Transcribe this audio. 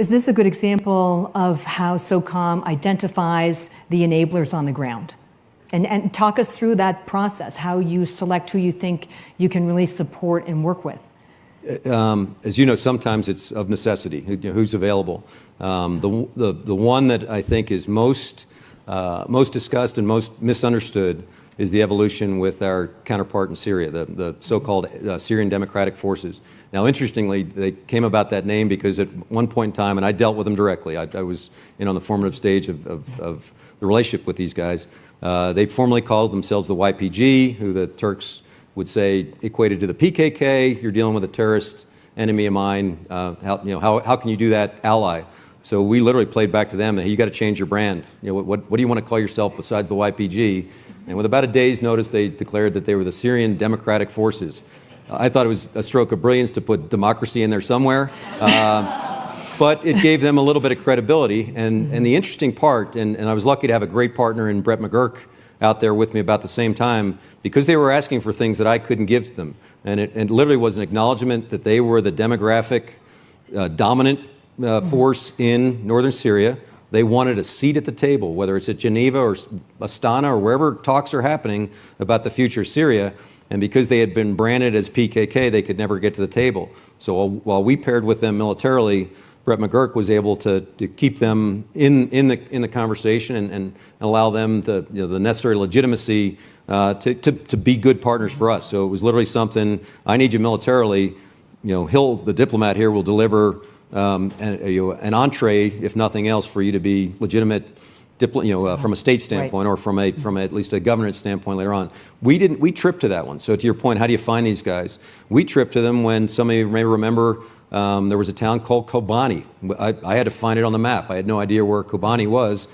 Is this a good example of how SOCOM identifies the enablers on the ground? And talk us through that process, how you select who you think you can really support and work with. As you know, sometimes it's of necessity, who's available. The one that I think is most discussed and most misunderstood is the evolution with our counterpart in Syria, the so-called Syrian Democratic Forces. Now, interestingly, they came about that name because at one point in time, and I dealt with them directly, I was on the formative stage of the relationship with these guys. They formerly called themselves the YPG, who the Turks would say equated to the PKK. You're dealing with a terrorist enemy of mine. How can you do that, ally? So we literally played back to them, hey, you got to change your brand. What do you want to call yourself besides the YPG? And with about a day's notice, they declared that they were the Syrian Democratic Forces. I thought it was a stroke of brilliance to put democracy in there somewhere. But it gave them a little bit of credibility. And the interesting part, and I was lucky to have a great partner in Brett McGurk out there with me about the same time, because they were asking for things that I couldn't give them. And it literally was an acknowledgement that they were the demographic dominant force in northern Syria. They wanted a seat at the table, whether it's at Geneva or Astana or wherever talks are happening about the future of Syria. And because they had been branded as PKK, they could never get to the table. So while we paired with them militarily, Brett McGurk was able to keep them in the conversation and allow them the necessary legitimacy to be good partners for us. So it was literally something, I need you militarily. The diplomat here will deliver an entree, if nothing else, for you to be legitimate, from a state standpoint, right, or from at least a governance standpoint later on. We tripped to that one. So to your point, how do you find these guys? We tripped to them when some of you may remember there was a town called Kobani. I had to find it on the map. I had no idea where Kobani was.